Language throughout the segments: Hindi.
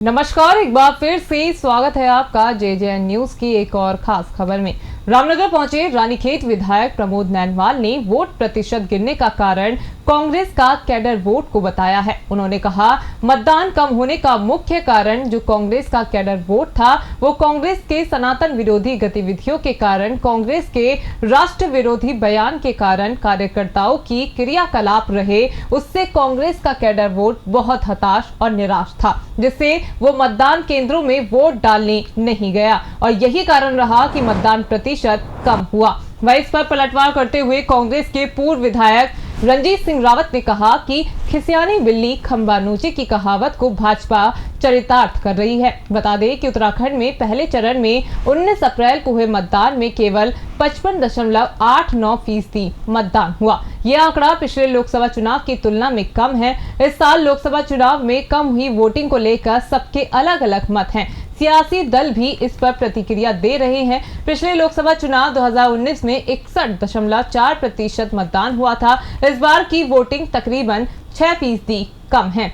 नमस्कार, एक बार फिर से स्वागत है आपका जेजेएन न्यूज की एक और खास खबर में। रामनगर पहुंचे रानीखेत विधायक प्रमोद नैनवाल ने वोट प्रतिशत गिरने का कारण कांग्रेस का कैडर वोट को बताया है। उन्होंने कहा, मतदान कम होने का मुख्य कारण जो कांग्रेस का कैडर वोट था वो कांग्रेस के सनातन विरोधी गतिविधियों के कारण, कांग्रेस के राष्ट्र विरोधी बयान के कारण, कार्यकर्ताओं की क्रियाकलाप रहे। उससे कांग्रेस का कैडर वोट बहुत हताश और निराश था, जिससे वो मतदान केंद्रों में वोट डालने नहीं गया और यही कारण रहा कि मतदान प्रतिशत कम हुआ। वहीं इस पर पलटवार करते हुए कांग्रेस के पूर्व विधायक रणजीत सिंह रावत ने कहा कि खिसियानी बिल्ली खंबा नोचे की कहावत को भाजपा चरितार्थ कर रही है। बता दें कि उत्तराखंड में पहले चरण में 19 अप्रैल को हुए मतदान में केवल 55.89% मतदान हुआ। यह आंकड़ा पिछले लोकसभा चुनाव की तुलना में कम है। इस साल लोकसभा चुनाव में कम हुई वोटिंग को लेकर सबके अलग अलग मत हैं। सियासी दल भी इस पर प्रतिक्रिया दे रहे हैं। पिछले लोकसभा चुनाव 2019 में 61.4% मतदान हुआ था। इस बार की वोटिंग तकरीबन 6% कम है।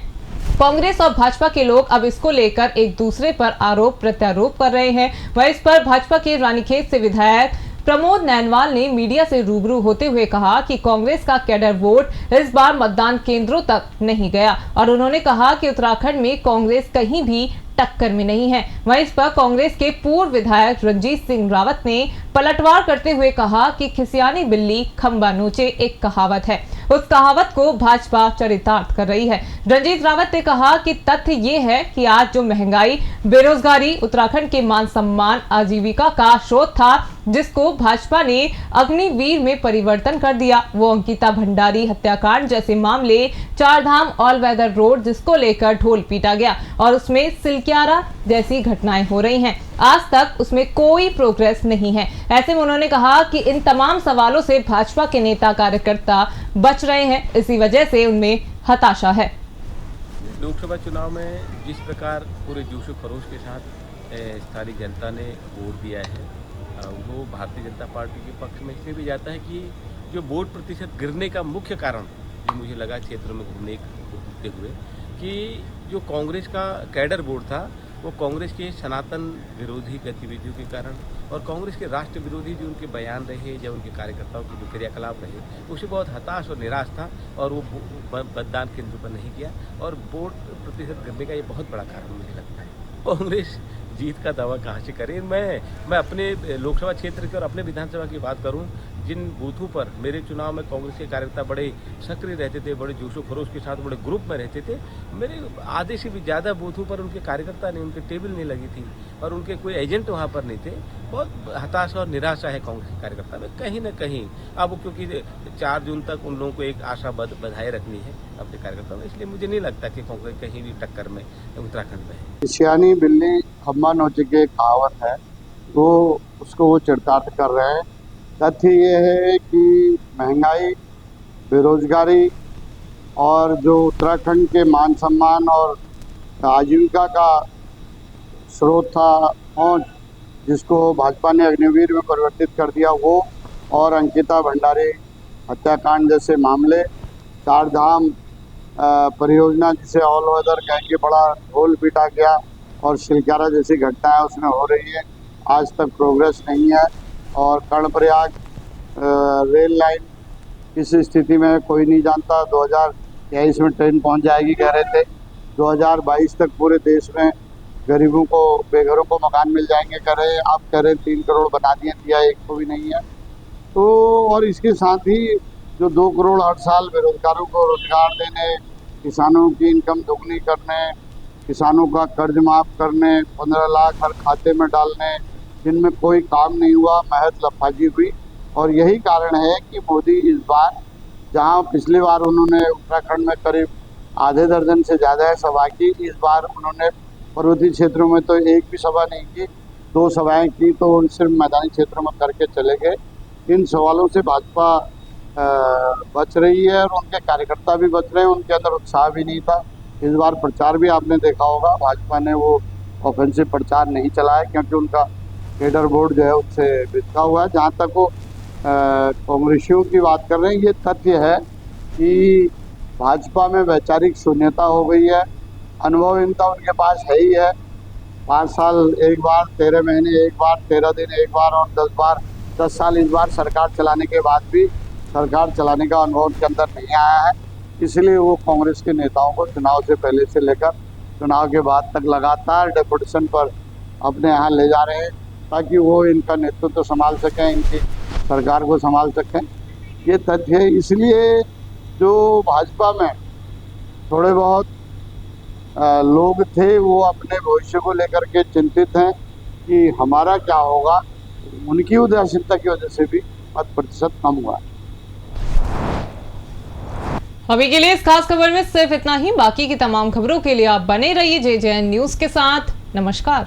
कांग्रेस और भाजपा के लोग अब इसको लेकर एक दूसरे पर आरोप प्रत्यारोप कर रहे हैं। वहीं इस पर भाजपा के रानीखेत से विधायक प्रमोद नैनवाल ने मीडिया से रूबरू होते हुए कहा कि कांग्रेस का कैडर वोट इस बार मतदान केंद्रों तक नहीं गया और उन्होंने कहा कि उत्तराखंड में कांग्रेस कहीं भी टक्कर में नहीं है। वहीं इस पर कांग्रेस के पूर्व विधायक रणजीत सिंह रावत ने पलटवार करते हुए कहा कि खिसियानी बिल्ली खंबा नोचे एक कहावत है, उस कहावत को भाजपा चरितार्थ कर रही है। रणजीत रावत ने कहा कि तथ्य ये है कि आज जो महंगाई, बेरोजगारी उत्तराखंड के मान सम्मान, आजीविका का स्रोत था, जिसको भाजपा ने अग्निवीर में परिवर्तन कर दिया, वो अंकिता भंडारी हत्याकांड जैसे मामले, चारधाम ऑल वेदर रोड जिसको लेकर ढोल पीटा गया और उसमें सिलक्यारा जैसी घटनाएं हो रही हैं, आज तक उसमें कोई प्रोग्रेस नहीं है। ऐसे में उन्होंने कहा कि इन तमाम सवालों से भाजपा के नेता कार्यकर्ता बच रहे हैं, इसी वजह से उनमें हताशा है। लोकसभा चुनाव में जिस प्रकार पूरे जोशो खरोश के साथ स्थानीय जनता ने वोट दिया है, वो भारतीय जनता पार्टी के पक्ष में इसलिए भी जाता है कि जो वोट प्रतिशत गिरने का मुख्य कारण जो मुझे लगा क्षेत्र में घूमते हुए कि जो कांग्रेस का कैडर वोट था वो कांग्रेस के सनातन विरोधी गतिविधियों के कारण और कांग्रेस के राष्ट्र विरोधी जो उनके बयान रहे, जब उनके कार्यकर्ताओं के जो क्रियाकलाप रहे, उससे बहुत हताश और निराश था और वो मतदान केंद्र पर नहीं गया और वोट प्रतिशत गिरने का ये बहुत बड़ा कारण मुझे लगता है। कांग्रेस जीत का दावा कहाँ से करें। मैं अपने लोकसभा क्षेत्र के और अपने विधानसभा की बात करूं, जिन बूथों पर मेरे चुनाव में कांग्रेस के कार्यकर्ता बड़े सक्रिय रहते थे, बड़े जोशो खरोश के साथ बड़े ग्रुप में रहते थे, मेरे आधे से भी ज़्यादा बूथों पर उनके कार्यकर्ता नहीं, उनके टेबल नहीं लगी थी और उनके कोई एजेंट वहाँ पर नहीं थे। बहुत हताशा और निराशा है कांग्रेस के कार्यकर्ता में कहीं ना कहीं। अब क्योंकि 4 जून तक उन लोगों को एक आशा बधाई रखनी है अपने कार्यकर्ताओं में, इसलिए मुझे नहीं लगता कि कांग्रेस कहीं भी टक्कर में उत्तराखंड में है। खिसियानी बिल्ली खंबा नोचे की कहावत है, वो उसको वो चरितार्थ कर रहे हैं। तथ्य ये है कि महंगाई, बेरोजगारी और जो उत्तराखंड के मान सम्मान और आजीविका का स्रोत था, पहुँच, जिसको भाजपा ने अग्निवीर में परिवर्तित कर दिया, वो और अंकिता भंडारी हत्याकांड जैसे मामले, चारधाम परियोजना जिसे ऑल वेदर कह के बड़ा ढोल पीटा गया और सिलक्यारा जैसी घटनाएं उसमें हो रही है, आज तक प्रोग्रेस नहीं है। और कर्णप्रयाग रेल लाइन किस स्थिति में कोई नहीं जानता। 2023 में ट्रेन पहुंच जाएगी कह रहे थे, 2022 तक पूरे देश में गरीबों को, बेघरों को मकान मिल जाएंगे कह रहे, आप कह रहे 3 करोड़ बना दिया, एक को भी नहीं है। तो और इसके साथ ही जो 2 करोड़ हर साल बेरोजगारों को रोजगार देने, किसानों की इनकम दोगुनी करने, किसानों का कर्ज माफ करने, 15 लाख हर खाते में डालने, जिनमें कोई काम नहीं हुआ, महज लफाजी हुई। और यही कारण है कि मोदी इस बार, जहां पिछली बार उन्होंने उत्तराखंड में करीब आधे दर्जन से ज़्यादा सभा की, इस बार उन्होंने पर्वतीय क्षेत्रों में तो एक भी सभा नहीं की, 2 सभाएं की, तो सिर्फ मैदानी क्षेत्रों में करके चले गए। इन सवालों से भाजपा बच रही है और उनके कार्यकर्ता भी बच रहे हैं, उनके अंदर उत्साह भी नहीं था। इस बार प्रचार भी आपने देखा होगा, भाजपा ने वो ऑफेंसिव प्रचार नहीं चलाया क्योंकि उनका कैडर बोर्ड जो है उससे बिछा हुआ है। जहाँ तक वो कांग्रेसियों की बात कर रहे हैं, ये तथ्य है कि भाजपा में वैचारिक शून्यता हो गई है। अनुभवहीनता उनके पास है ही है। 5 साल एक बार, 13 महीने एक बार, 13 दिन एक बार और 10 बार, 10 साल इस बार सरकार चलाने के बाद भी सरकार चलाने का अनुभव उनके अंदर नहीं आया है। इसलिए वो कांग्रेस के नेताओं को चुनाव से पहले से लेकर चुनाव के बाद तक लगातार डेपुटेशन पर अपने यहाँ ले जा रहे हैं, ताकि वो इनका नेतृत्व संभाल सकें, इनकी सरकार को संभाल सकें। ये तथ्य है। इसलिए जो भाजपा में थोड़े बहुत लोग थे, वो अपने भविष्य को लेकर के चिंतित हैं कि हमारा क्या होगा। उनकी उदासीनता की वजह से भी मत प्रतिशत कम हुआ। अभी के लिए इस खास खबर में सिर्फ इतना ही। बाकी की तमाम खबरों के लिए आप बने रहिए JJN न्यूज के साथ। नमस्कार।